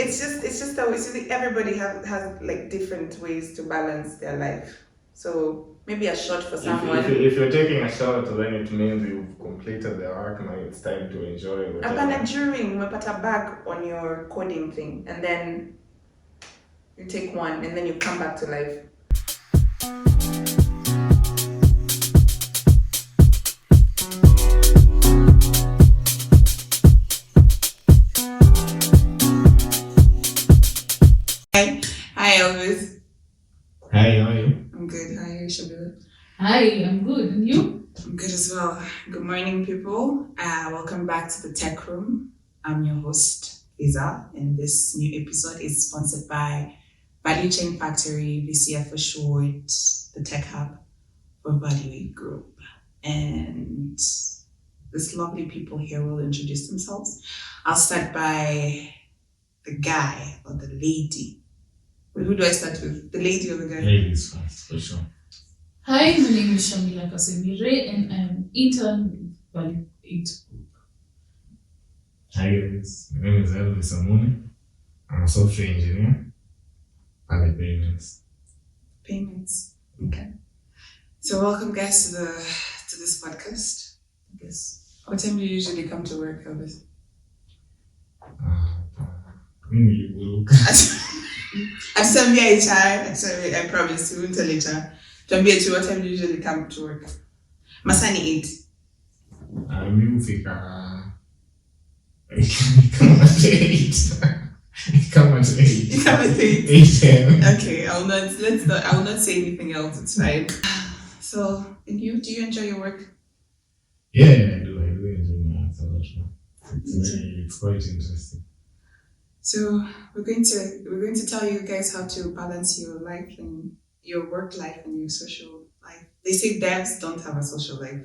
it's just that everybody has like different ways to balance their life. So maybe a shot for someone. If you're taking a shot, then it means you've completed the arc. Now it's time to enjoy. Apana during we put a bag on your coding thing, and then you take one, and then you come back to life. Hi Elvis. Hi, how are you? I'm good. How are you, Shamilla? Hi, I'm good. And you? I'm good as well. Good morning, people. Welcome back to the Tech Room. I'm your host, Feza, and this new episode is sponsored by Value Chain Factory, VCF for short, the Tech Hub for Value Group. And these lovely people here will introduce themselves. I'll start by the guy or the lady. Wait, who do I start with? The lady or the guy? Ladies first, for sure. Hi, my name is Shamilla Kasemire, and I'm intern with Value 8 Group. Hi guys, my name is Elvis and I'm a software engineer at Payments. Payments. Okay. So welcome guys to this podcast. I guess. What time do you usually come to work, Elvis? Maybe we'll I promise you won't tell HR. What time do you usually come to work? Masani 8. mimi hufika kama 8. Come at 8. You come at 8. 8. Okay, I will not say anything else, it's fine. So, and you, do you enjoy your work? Yeah, I do enjoy my work a lot. It's quite interesting. So we're going to tell you guys how to balance your life and your work life and your social life. They say devs don't have a social life.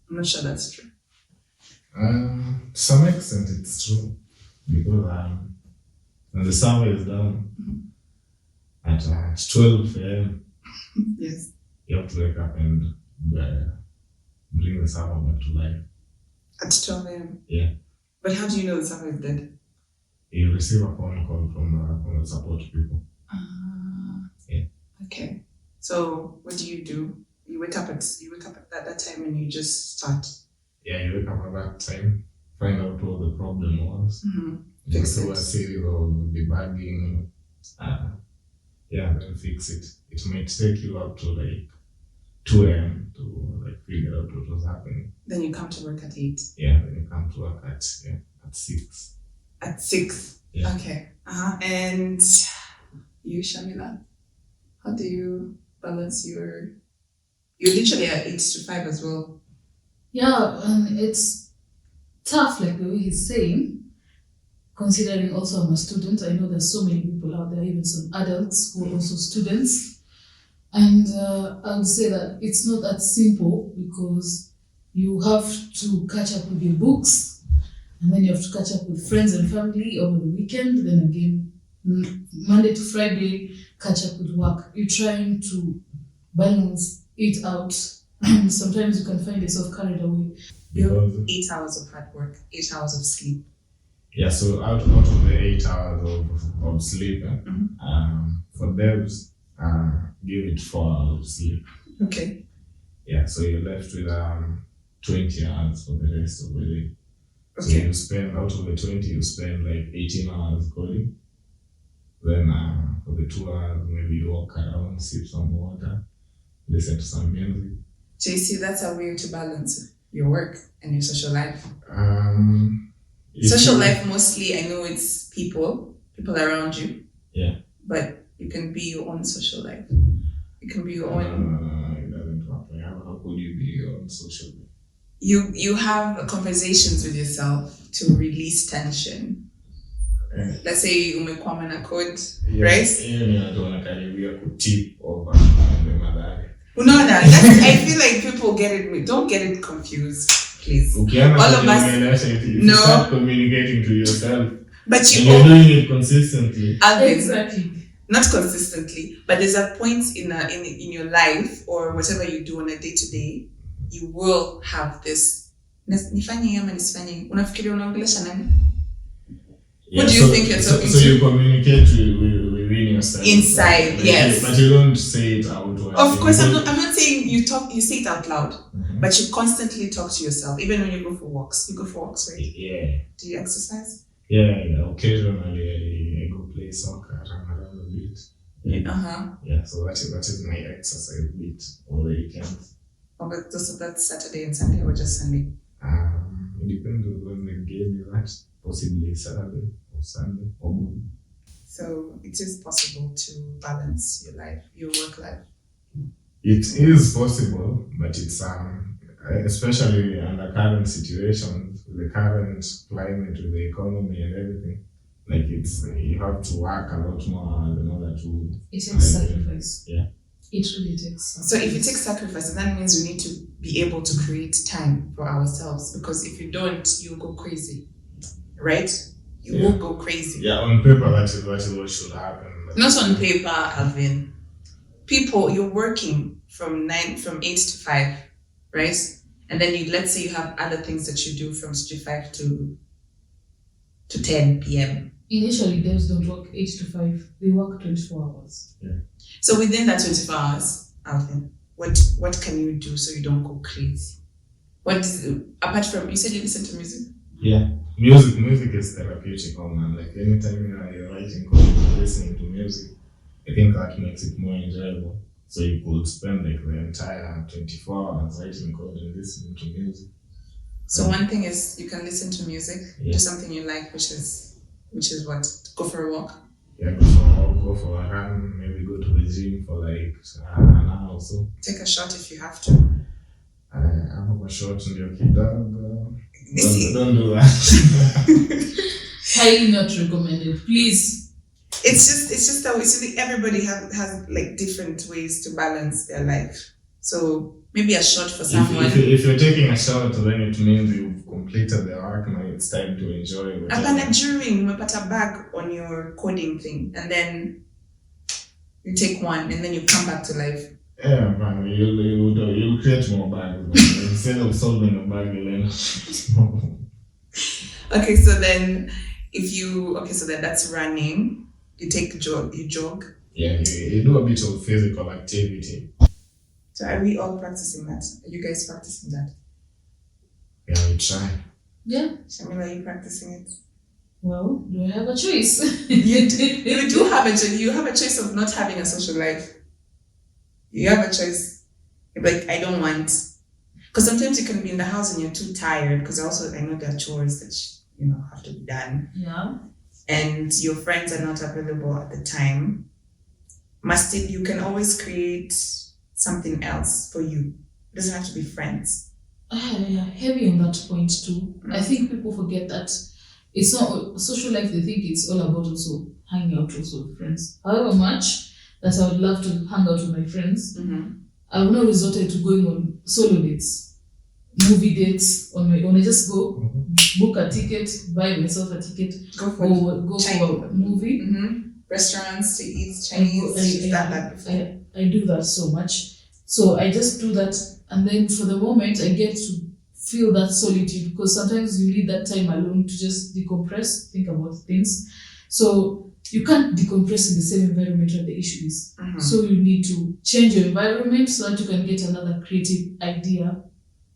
I'm not sure that's true. To some extent it's true because when the server is down at 12 a.m. Yes. You have to wake up and bring the server back to life. At 12 a.m. Yeah. But how do you know the server is dead? You receive a phone call from the support people. Yeah. Okay. So what do? You wake up at that time and you just start. Yeah, you wake up at that time, find out what the problem was. Fix Go through it. a series of debugging. Then fix it. It might take you up to like 2 a.m. to like figure out what was happening. Then you come to work at 8. Yeah, then you come to work at 6. At 6. Yeah. Okay. And you, Shamilla, how do you balance you're literally at 8 to 5 as well. Yeah, it's tough, like the way he's saying, considering also I'm a student. I know there's so many people out there, even some adults who are also students. And I would say that it's not that simple because you have to catch up with your books, and then you have to catch up with friends and family over the weekend. Then again, Monday to Friday, catch up with work. You're trying to balance it out. Sometimes you can find yourself carried away. Because 8 hours of hard work, 8 hours of sleep. yeah, so out of the 8 hours of sleep, for devs, give it 4 hours of sleep. Okay. Yeah, so you're left with 20 hours for the rest of the day. So Okay. you spend, out of the 20, you spend like 18 hours coding. Then for the 2 hours, maybe you walk around, sip some water, listen to some music. So you see, that's a way to balance your work and your social life. Social life, mostly, I know it's people around you. Yeah. But you can be your own social life. You can be your own. No, it doesn't happen. How could you be your own social life? You have conversations with yourself to release tension. Let's say umekwama na code, right? No, I feel like people get it. Don't get it confused, please. All of us. No. Start communicating to yourself. But you're doing it consistently. Exactly. Not consistently, but there's a point in your life or whatever you do on a day to day, you will have this. Nifanye ama nisifanye. Unafikiria unaongelesha nani? Who do you think you're talking so to? you communicate within yourself. Inside, yes. But you don't say it outward. Of course, I'm not saying you say it out loud, Mm-hmm. but you constantly talk to yourself, even when you go for walks. You go for walks, right? Yeah. Do you exercise? Yeah. Occasionally, I go play soccer, run around a bit. Uh-huh. Yeah, so that is my exercise bit over the weekends. Oh, but so that's Saturday and Sunday or just Sunday? It depends on when the game is at. Possibly Saturday or Sunday or Monday. So it is possible to balance your life, your work life. It is possible, but it's especially under current situations, the current climate with the economy and everything. Like you have to work a lot more in order to. It takes sacrifice. Yeah. It really takes sacrifice. So if it takes sacrifice, that means we need to be able to create time for ourselves, because if you don't, you'll go crazy. Right? You will go crazy. Yeah, on paper that is what should happen. Not on paper, Alvin. People, you're working from 8 to 5, right? And then let's say you have other things that you do from 5 to 10 p.m. Initially, devs don't work 8 to 5. They work 24 hours. Yeah. So within that 24 hours, Alvin, what can you do so you don't go crazy? Apart from, you said you listen to music? Yeah. Music is therapeutic, man. Like anytime you're writing code, you're listening to music, I think that makes it more enjoyable. So you could spend like the entire 24 hours writing code and listening to music. So one thing is you can listen to music, Yeah. do something you like, which is what? Go for a walk. Yeah, go for a run, maybe go to the gym for like an hour or so. Take a shot if you have to. Hapo short ndio kidogo. Don't do that. Highly not recommended. Please. It's just that we see everybody has like different ways to balance their life. So maybe a shot for someone. If you're taking a shot, then it means you've completed the work. Now it's time to enjoy it. Apana during umepata bag on your coding thing, and then you take one, and then you come back to life. Yeah, man, you'll create more bags. Instead of solving a bag, you'll end up. Okay, so then that's running. You jog. Yeah, you do a bit of physical activity. So are we all practicing that? Are you guys practicing that? Yeah, we try. Yeah. Shamilla, are you practicing it? Well, do I have a choice? You do have a choice. You have a choice of not having a social life. You have a choice. You're like, I don't want. Because sometimes you can be in the house and you're too tired. Because I know there are chores that have to be done. Yeah. And your friends are not available at the time. You can always create something else for you. It doesn't have to be friends. Yeah, heavy on that point too. Mm-hmm. I think people forget that it's not social life. They think it's all about also hanging out also with friends. However much that I would love to hang out with my friends, mm-hmm. I have not resorted to going on solo dates, movie dates on my own. I just go book a ticket, buy myself a ticket, go for a movie. Mm-hmm. Restaurants to eat Chinese. I do that so much. So I just do that, and then for the moment I get to feel that solitude, because sometimes you need that time alone to just decompress, think about things. So you can't decompress in the same environment where the issue is. Mm-hmm. So you need to change your environment so that you can get another creative idea,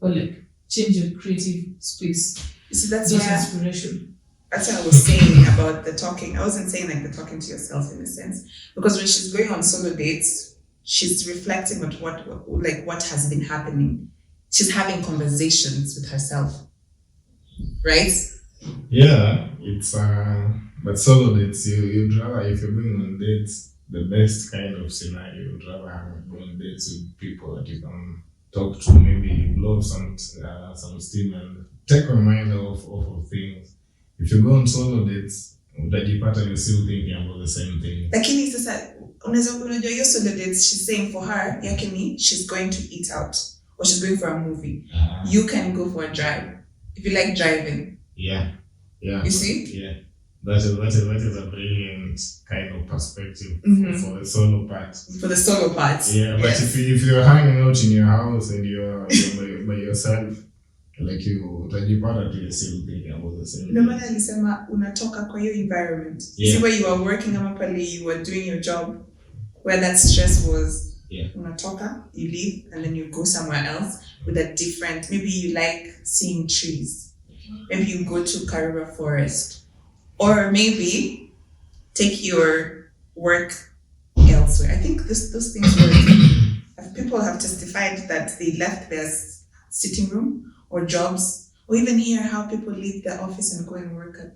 or like change your creative space. You see, that's inspiration. That's what I was saying about the talking. I wasn't saying like the talking to yourself in a sense, because when she's going on solo dates, she's reflecting on what has been happening. She's having conversations with herself, right? Yeah, it's but solo dates, you'd rather, if you're going on dates, the best kind of scenario, you'd rather go on dates with people that you can talk to, maybe blow some steam and take your mind off of things. If you go on solo dates, utajipata you're still thinking about the same thing. Lakini sasa unajua hiyo solo dates, she's saying for her yake ni she's going to eat out or she's going for a movie. You can go for a drive if you like driving. Yeah. You see? Yeah. That is a brilliant kind of perspective for the solo part. For the solo part. Yeah, but if you're hanging out in your house and you're by yourself, like you utajipata tu you're still thinking about the same No matter alisema unatoka kwa hiyo environment. See where you are working ama pale you were doing your job where that stress was. Unatoka, you leave, and then you go somewhere else with a different, maybe you like seeing trees. Maybe you go to Karura Forest. Or maybe take your work elsewhere. I think those things work. People have testified that they left their sitting room or jobs, or even hear how people leave their office and go and work at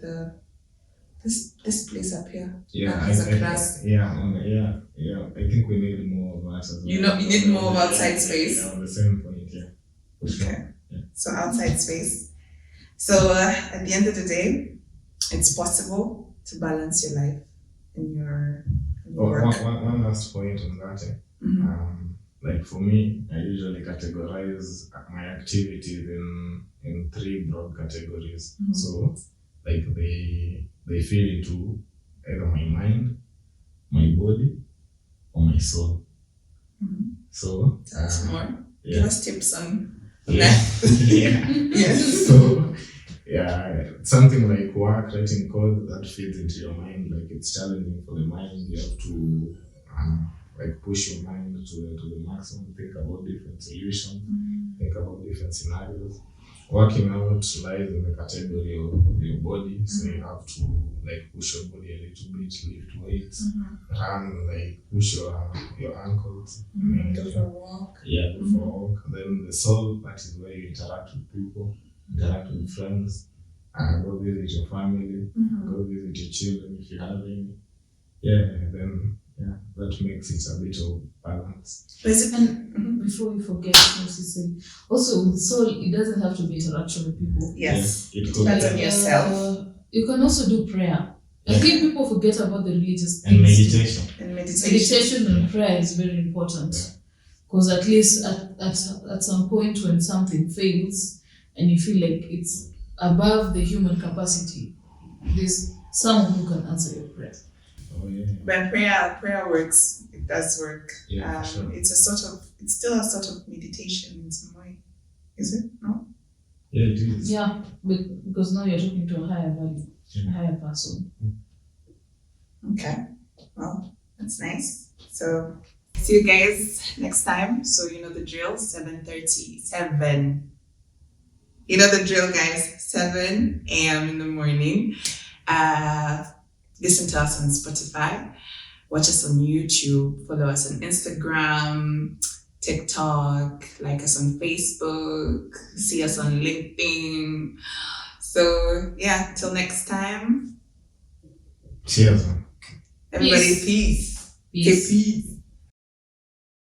this place up here. As a class. I think we need more of that as well. You need more of outside space. On the same point, Okay. So outside space. So at the end of the day, it's possible to balance your life and your work. One last point on that. Like for me, I usually categorize my activities in 3 broad categories. So like they fit into either my mind, my body, or my soul. So more. Give us tips on that. So something like work, writing code, that fits into your mind. Like it's challenging for the mind. You have to like push your mind to the maximum. Think about different solutions. Think about different scenarios. Working out lies in the category of your body, so you have to like push your body a little bit, lift weights, run, like push your ankles. Go for a walk. Go for a walk. Then the soul, that is where you interact with people, interact with friends, go visit your family, go visit your children if you have any. That makes it a bit of balance. And before we forget what you said, also with soul, it doesn't have to be interaction with people. Yes, it depends on yourself. You can also do prayer. I think people forget about the religious and things. Meditation and prayer is very important, because at least at some point when something fails and you feel like it's above the human capacity, there's someone who can answer your prayer. But prayer works. It does work. Sure. It's still a sort of meditation in some way. Is it? No? Yeah, it is. Yeah, because now you're talking to a higher value, a higher person. Okay. Well, that's nice. So see you guys next time. So you know the drill, 7:30. 7. You know the drill, guys. 7 a.m. in the morning. Listen to us on Spotify, watch us on YouTube, follow us on Instagram, TikTok, like us on Facebook, see us on LinkedIn. So till next time. Cheers. Everybody, peace. Peace. Peace.